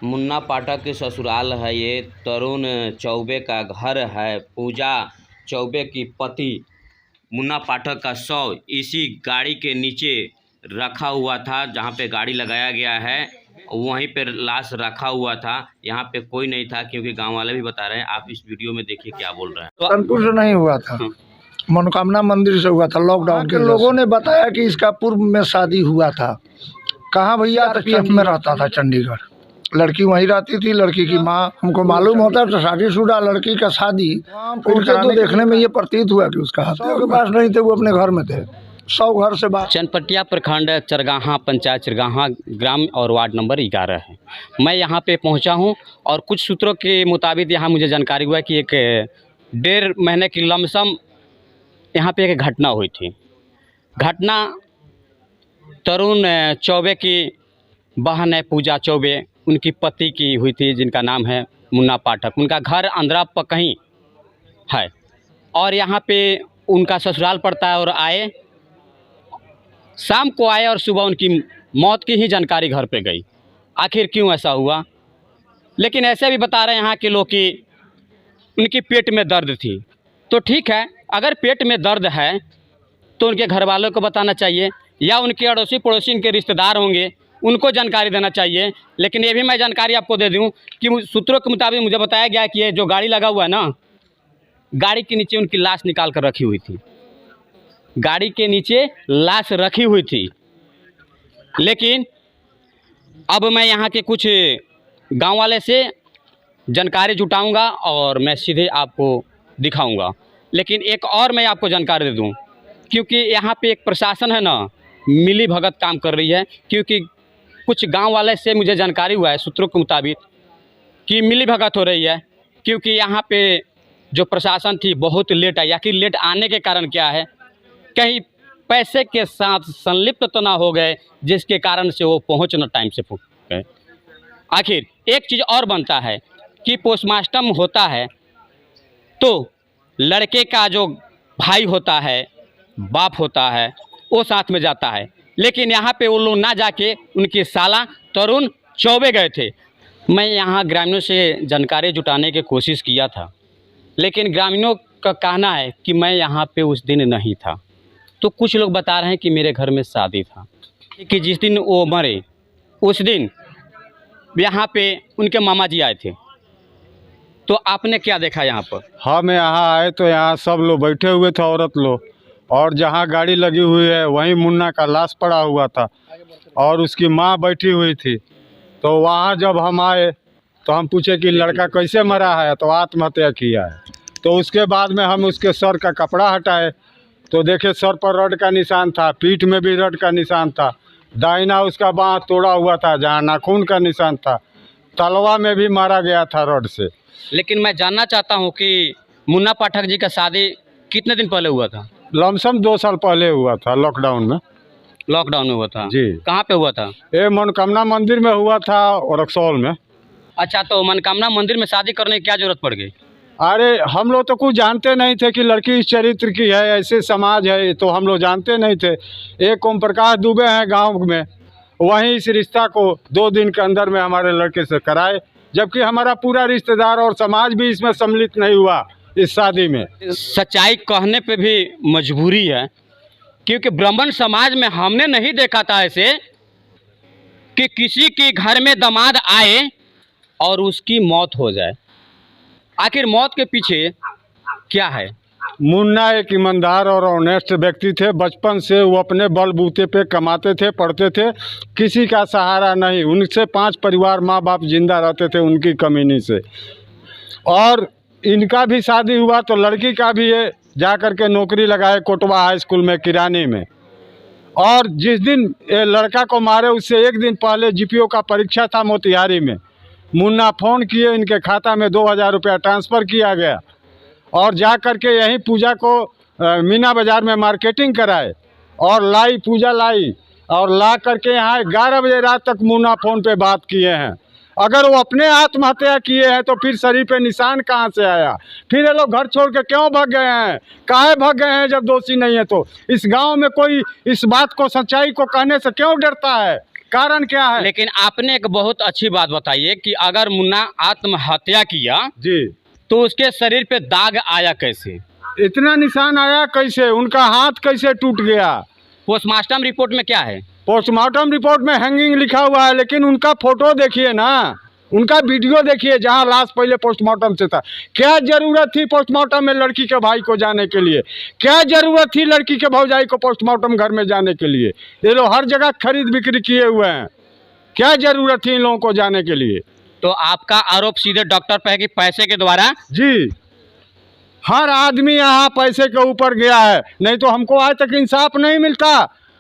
मुन्ना पाठक के ससुराल है ये। तरुण चौबे का घर है। पूजा चौबे की पति मुन्ना पाठक का शव इसी गाड़ी के नीचे रखा हुआ था। जहाँ पे गाड़ी लगाया गया है वहीं पर लाश रखा हुआ था। यहाँ पे कोई नहीं था क्योंकि गांव वाले भी बता रहे हैं। आप इस वीडियो में देखिए क्या बोल रहे हैं। तो कानपुर से नहीं हुआ था, मनोकामना मंदिर से हुआ था। लॉकडाउन के लोगों ने बताया कि इसका पूर्व में शादी हुआ था। कहाँ भैया, तो पीएफ में रहता था चंडीगढ़। लड़की वहीं रहती थी। लड़की की माँ, हमको मालूम होता है तो शादीशुदा लड़की का शादी उनके तो देखने में ये प्रतीत हुआ कि उसका हत्या के पास नहीं थे, वो अपने घर में थे। 100 घर से बाहर। चनपटिया प्रखंड चरगाहा पंचायत चरगाहा ग्राम और वार्ड नंबर 11 है। मैं यहाँ पे पहुँचा हूँ और कुछ सूत्रों के मुताबिक यहाँ मुझे जानकारी हुआ कि एक 1.5 महीने की लमसम यहाँ पे एक घटना हुई थी। घटना तरुण चौबे की बहन है पूजा चौबे, उनकी पति की हुई थी, जिनका नाम है मुन्ना पाठक। उनका घर अंधरा कहीं है और यहाँ पे उनका ससुराल पड़ता है। और आए, शाम को आए और सुबह उनकी मौत की ही जानकारी घर पे गई। आखिर क्यों ऐसा हुआ? लेकिन ऐसे भी बता रहे हैं यहाँ के लोग कि उनकी पेट में दर्द थी। तो ठीक है, अगर पेट में दर्द है तो उनके घर वालों को बताना चाहिए या उनके अड़ोसी पड़ोसी उनके रिश्तेदार होंगे, उनको जानकारी देना चाहिए। लेकिन ये भी मैं जानकारी आपको दे दूं कि सूत्रों के मुताबिक मुझे बताया गया कि ये जो गाड़ी लगा हुआ है ना, गाड़ी के नीचे उनकी लाश निकाल कर रखी हुई थी। गाड़ी के नीचे लाश रखी हुई थी। लेकिन अब मैं यहाँ के कुछ गांव वाले से जानकारी जुटाऊंगा और मैं सीधे आपको दिखाऊंगा। लेकिन एक और मैं आपको जानकारी दे दूं, क्योंकि यहाँ पे एक प्रशासन है ना, मिली भगत काम कर रही है। क्योंकि कुछ गांव वाले से मुझे जानकारी हुआ है सूत्रों के मुताबिक कि मिली भगत हो रही है। क्योंकि यहाँ पे जो प्रशासन थी बहुत लेट आई। आखिर लेट आने के कारण क्या है? कहीं पैसे के साथ संलिप्त तो ना हो गए जिसके कारण से वो पहुँचना टाइम से गए। आखिर एक चीज़ और बनता है कि पोस्टमार्टम होता है तो लड़के का जो भाई होता है, बाप होता है, वो साथ में जाता है। लेकिन यहाँ पे वो लोग ना जाके उनकी साला तरुण चौबे गए थे। मैं यहाँ ग्रामीणों से जानकारी जुटाने की कोशिश किया था, लेकिन ग्रामीणों का कहना है कि मैं यहाँ पे उस दिन नहीं था। तो कुछ लोग बता रहे हैं कि मेरे घर में शादी था, कि जिस दिन वो मरे उस दिन यहाँ पे उनके मामा जी आए थे। तो आपने क्या देखा यहाँ पर? हम यहाँ आए तो यहाँ सब लोग बैठे हुए थे, औरत लोग, और जहाँ गाड़ी लगी हुई है वहीं मुन्ना का लाश पड़ा हुआ था और उसकी माँ बैठी हुई थी। तो वहाँ जब हम आए तो हम पूछे कि लड़का कैसे मरा है, तो आत्महत्या किया है। तो उसके बाद में हम उसके सर का कपड़ा हटाए तो देखे सर पर रड का निशान था, पीठ में भी रड का निशान था, दाहिना उसका बाँह तोड़ा हुआ था जहाँ नाखून का निशान था, तलवा में भी मारा गया था रड से। लेकिन मैं जानना चाहता हूँ कि मुन्ना पाठक जी का शादी कितने दिन पहले हुआ था? लमसम 2 साल पहले हुआ था, लॉकडाउन में। लॉकडाउन में हुआ था जी। कहाँ पे हुआ था? ये मनोकामना मंदिर में हुआ था और रक्सौल में। अच्छा, तो मनोकामना मंदिर में शादी करने की क्या जरूरत पड़ गई? अरे हम लोग तो कुछ जानते नहीं थे कि लड़की इस चरित्र की है, ऐसे समाज है, तो हम लोग जानते नहीं थे। एक ओम प्रकाश दुबे हैं गांव में, वहीं इस रिश्ता को 2 दिन के अंदर में हमारे लड़के से कराए, जबकि हमारा पूरा रिश्तेदार और समाज भी इसमें सम्मिलित नहीं हुआ इस शादी में। सच्चाई कहने पे भी मजबूरी है, क्योंकि ब्राह्मण समाज में हमने नहीं देखा था ऐसे कि किसी के घर में दामाद आए और उसकी मौत हो जाए। आखिर मौत के पीछे क्या है? मुन्ना एक ईमानदार और ऑनेस्ट व्यक्ति थे। बचपन से वो अपने बलबूते पे कमाते थे, पढ़ते थे, किसी का सहारा नहीं। उनसे 5 परिवार माँ बाप जिंदा रहते थे उनकी कमीनी से। और इनका भी शादी हुआ तो लड़की का भी ये जा कर के नौकरी लगाए कोटवा हाई स्कूल में किरानी में। और जिस दिन ये लड़का को मारे उससे 1 दिन पहले जीपीओ का परीक्षा था मोतिहारी में। मुन्ना फ़ोन किए, इनके खाता में 2000 रुपया ट्रांसफ़र किया गया और जा कर के यहीं पूजा को मीना बाज़ार में मार्केटिंग कराए और लाई, पूजा लाई और ला करके यहाँ 11 बजे रात तक मुन्ना फ़ोन पे बात किए हैं। अगर वो अपने आत्महत्या किए हैं तो फिर शरीर पे निशान कहाँ से आया? फिर ये लोग घर छोड़ के क्यों भाग गए हैं? काहे भाग गए हैं जब दोषी नहीं है? तो इस गांव में कोई इस बात को, सच्चाई को कहने से क्यों डरता है? कारण क्या है? लेकिन आपने एक बहुत अच्छी बात बताई है कि अगर मुन्ना आत्महत्या किया जी, तो उसके शरीर पे दाग आया कैसे? इतना निशान आया कैसे? उनका हाथ कैसे टूट गया? पोस्टमार्टम रिपोर्ट में क्या है? पोस्टमार्टम रिपोर्ट में हैंगिंग लिखा हुआ है, लेकिन उनका फोटो देखिए ना, उनका वीडियो देखिए जहां लाश पहले पोस्टमार्टम से था। क्या जरूरत थी पोस्टमार्टम में लड़की के भाई को जाने के लिए? क्या जरूरत थी लड़की के भौजाई को पोस्टमार्टम घर में जाने के लिए? ये लोग हर जगह खरीद बिक्री किए हुए हैं, क्या जरूरत थी इन लोगों को जाने के लिए? तो आपका आरोप सीधे डॉक्टर पे है कि पैसे के द्वारा? जी, हर आदमी यहाँ पैसे के ऊपर गया है, नहीं तो हमको आज तक इंसाफ नहीं मिलता।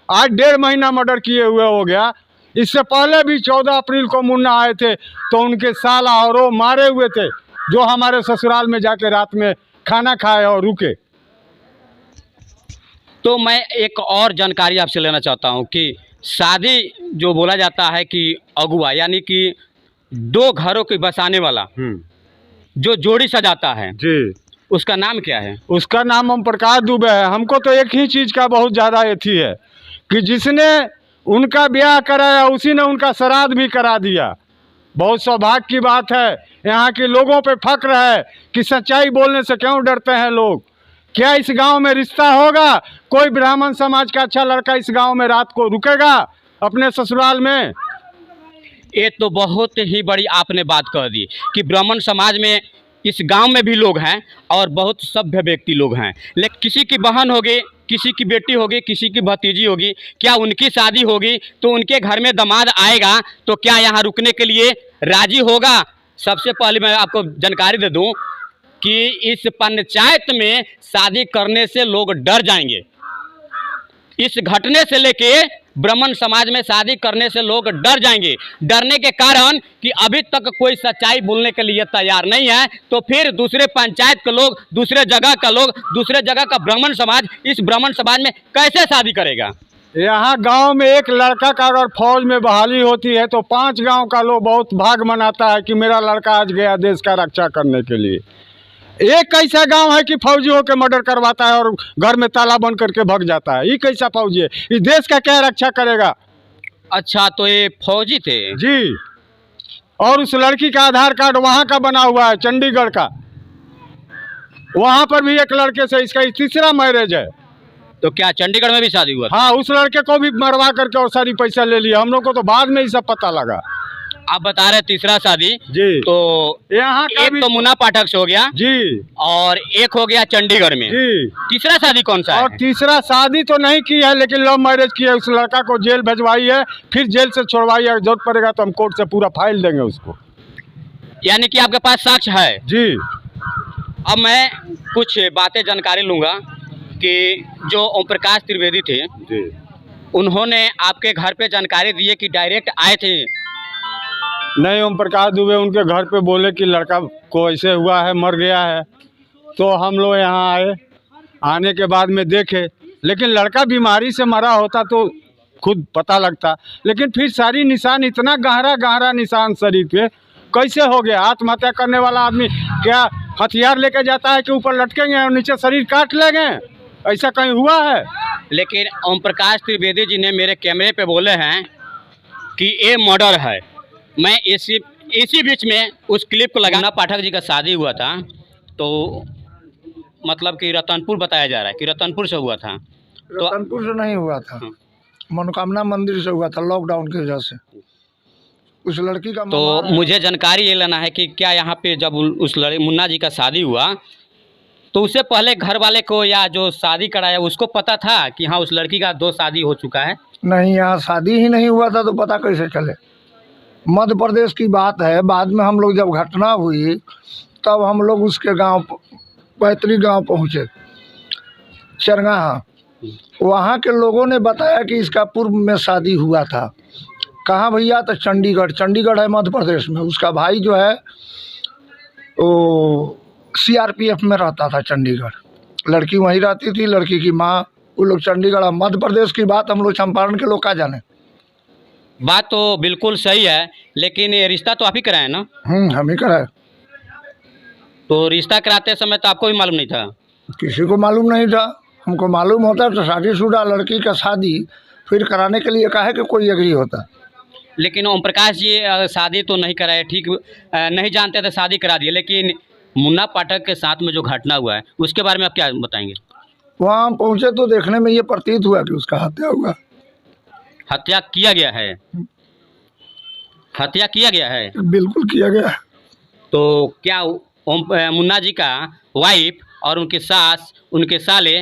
आज 1.5 महीना मर्डर किए हुए हो गया। इससे पहले भी 14 अप्रैल को मुन्ना आए थे तो उनके साला और वो मारे हुए थे, जो हमारे ससुराल में जाके रात में खाना खाए और रुके। तो मैं एक और जानकारी आपसे लेना चाहता हूँ कि शादी जो बोला जाता है कि अगुआ यानी कि 2 घरों के बसाने वाला जो जोड़ी सजाता है, जी, उसका नाम क्या है? उसका नाम ओम प्रकाश दुबे है। हमको तो एक ही चीज़ का बहुत ज़्यादा एथी है कि जिसने उनका ब्याह कराया उसी ने उनका श्राद्ध भी करा दिया। बहुत सौभाग्य की बात है। यहाँ के लोगों पे फक्र है कि सच्चाई बोलने से क्यों डरते हैं लोग। क्या इस गांव में रिश्ता होगा? कोई ब्राह्मण समाज का अच्छा लड़का इस गांव में रात को रुकेगा अपने ससुराल में? ये तो बहुत ही बड़ी आपने बात कह दी कि ब्राह्मण समाज में इस गांव में भी लोग हैं और बहुत सभ्य व्यक्ति लोग हैं, लेकिन किसी की बहन होगी, किसी की बेटी होगी, किसी की भतीजी होगी, क्या उनकी शादी होगी तो उनके घर में दामाद आएगा तो क्या यहाँ रुकने के लिए राजी होगा? सबसे पहले मैं आपको जानकारी दे दूं कि इस पंचायत में शादी करने से लोग डर जाएंगे। इस घटने से लेके ब्राह्मण समाज में शादी करने से लोग डर जाएंगे। डरने के कारण कि अभी तक कोई सच्चाई बोलने के लिए तैयार नहीं है, तो फिर दूसरे पंचायत के लोग, दूसरे जगह का लोग, दूसरे जगह का ब्राह्मण समाज इस ब्राह्मण समाज में कैसे शादी करेगा? यहाँ गांव में एक लड़का का अगर फौज में बहाली होती है तो 5 गांव का लोग बहुत भाग मनाता है कि मेरा लड़का आज गया देश का रक्षा करने के लिए। एक कैसा गांव है कि फौजी होकर मर्डर करवाता है और घर में ताला बंद करके भाग जाता है? ये कैसा फौजी है? इस देश का क्या रक्षा करेगा? अच्छा, तो ये फौजी थे? जी, और उस लड़की का आधार कार्ड वहाँ का बना हुआ है, चंडीगढ़ का। वहाँ पर भी एक लड़के से इसका 3रा मैरिज है। तो क्या चंडीगढ़ में भी शादी हुआ था? हाँ, उस लड़के को भी मरवा करके और सारी पैसा ले लिया। हम लोग को तो बाद में ही सब पता लगा। आप बता रहे 3रा शादी जी, तो यहाँ का एक भी तो मुन्ना पाठक से हो गया जी, और एक हो गया चंडीगढ़ में जी। 3रा शादी कौन सा और है? 3रा शादी तो नहीं की है, लेकिन लव मैरिज की है। उस लड़का को जेल भिजवाई है, फिर जेल से छुड़वाई है। जरूरत पड़ेगा तो हम कोर्ट से पूरा फाइल देंगे उसको। यानी कि आपके पास साक्ष्य है? जी। अब मैं कुछ बातें जानकारी लूँगा कि जो ओम प्रकाश त्रिवेदी थे जी, उन्होंने आपके घर पे जानकारी दी है कि डायरेक्ट आए थे? नहीं, ओम प्रकाश दुबे उनके घर पे बोले कि लड़का को ऐसे हुआ है, मर गया है। तो हम लोग यहाँ आए, आने के बाद में देखे, लेकिन लड़का बीमारी से मरा होता तो खुद पता लगता। लेकिन फिर सारी निशान, इतना गहरा निशान शरीर पे कैसे हो गया? आत्महत्या करने वाला आदमी क्या हथियार लेके जाता है कि ऊपर लटकेंगे और नीचे शरीर काट लेंगे? ऐसा कहीं हुआ है? लेकिन ओम प्रकाश त्रिवेदी जी ने मेरे कैमरे पे बोले हैं कि ये मर्डर है। मैं इसी बीच में उस क्लिप को लगाना। पाठक जी का शादी हुआ था तो मतलब कि रतनपुर बताया जा रहा है कि रतनपुर से हुआ था। तो रतनपुर से नहीं हुआ था, मनोकामना मंदिर से हुआ था, लॉकडाउन की वजह से। उस लड़की का तो मुझे जानकारी ये लेना है कि क्या यहाँ पे जब उस मुन्ना जी का शादी हुआ तो उससे पहले घर वाले को या जो शादी कराया उसको पता था कि हाँ उस लड़की का 2 शादी हो चुका है? नहीं, यहाँ शादी ही नहीं हुआ था तो पता कैसे चले? मध्य प्रदेश की बात है। बाद में हम लोग जब घटना हुई तब हम लोग उसके गांव, पैतृक गांव पहुँचे, चरगाहा। वहाँ के लोगों ने बताया कि इसका पूर्व में शादी हुआ था। कहाँ भैया? तो चंडीगढ़। चंडीगढ़ है मध्य प्रदेश में। उसका भाई जो है वो CRPF में रहता था चंडीगढ़। लड़की वहीं रहती थी, लड़की की माँ, वो लोग चंडीगढ़। मध्य प्रदेश की बात हम लोग चंपारण के लोग क्या जाने। बात तो बिल्कुल सही है, लेकिन ये रिश्ता तो आप ही कराए ना? हम ही कराए। तो रिश्ता कराते समय तो आपको भी मालूम नहीं था? किसी को मालूम नहीं था। हमको मालूम होता तो शादीशुदा लड़की का शादी फिर कराने के लिए काहे कि कोई एग्री होता। लेकिन ओम प्रकाश जी शादी तो नहीं कराए, ठीक नहीं जानते थे, शादी करा दिए। लेकिन मुन्ना पाठक के साथ में जो घटना हुआ है उसके बारे में आप क्या बताएंगे? वहाँ हम पहुँचे तो देखने में ये प्रतीत हुआ कि उसका हत्या हुआ। हत्या किया गया है? हत्या किया गया है? बिल्कुल किया गया है। तो क्या मुन्ना जी का वाइफ और उनके सास, उनके साले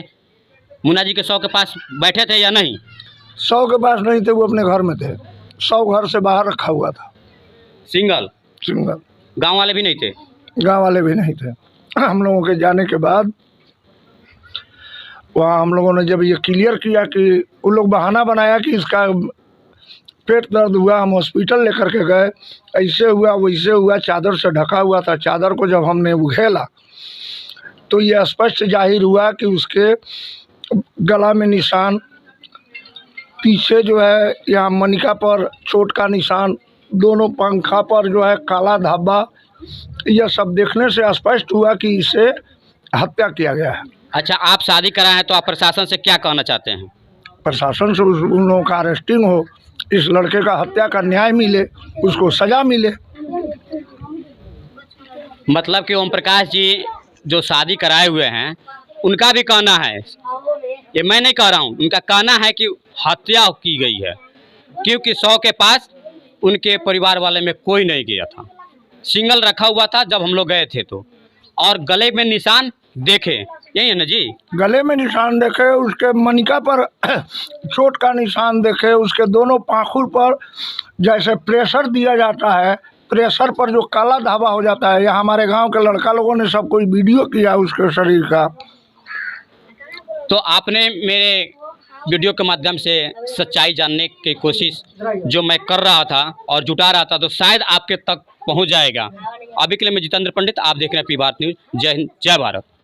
मुन्ना जी के शव के पास बैठे थे या नहीं? शव के पास नहीं थे, वो अपने घर में थे। शव घर से बाहर रखा हुआ था, सिंगल। गांव वाले भी नहीं थे? गांव वाले भी नहीं थे। हम लोगों के जाने के बाद वहाँ हम लोगों ने जब ये क्लियर किया कि उन लोग बहाना बनाया कि इसका पेट दर्द हुआ, हम हॉस्पिटल लेकर के गए, ऐसे हुआ वैसे हुआ, चादर से ढका हुआ था। चादर को जब हमने उघेला तो ये स्पष्ट जाहिर हुआ कि उसके गला में निशान, पीछे जो है यहाँ मनिका पर चोट का निशान, दोनों पंखा पर जो है काला धब्बा, यह सब देखने से स्पष्ट हुआ कि इसे हत्या किया गया है। अच्छा, आप शादी कराए हैं तो आप प्रशासन से क्या कहना चाहते हैं? प्रशासन से उन लोगों का अरेस्टिंग हो, इस लड़के का हत्या का न्याय मिले, उसको सजा मिले। मतलब कि ओम प्रकाश जी जो शादी कराए हुए हैं उनका भी कहना है, ये मैं नहीं कह रहा हूँ, उनका कहना है कि हत्या की गई है, क्योंकि शव के पास उनके परिवार वाले में कोई नहीं गया था, सिंगल रखा हुआ था जब हम लोग गए थे तो। और गले में निशान देखे, यही है ना जी? गले में निशान देखे, उसके मनिका पर चोट का निशान देखे, उसके दोनों पाखुर पर जैसे प्रेशर दिया जाता है, प्रेशर पर जो काला धावा हो जाता है। यहाँ हमारे गांव के लड़का लोगों ने सब कोई वीडियो किया उसके शरीर का। तो आपने मेरे वीडियो के माध्यम से सच्चाई जानने की कोशिश जो मैं कर रहा था और जुटा रहा था, तो शायद आपके तक पहुंच जाएगा। अभी के लिए मैं जितेंद्र पंडित, आप देख रहे हैं पी भारत न्यूज़। जय हिंद, जय भारत।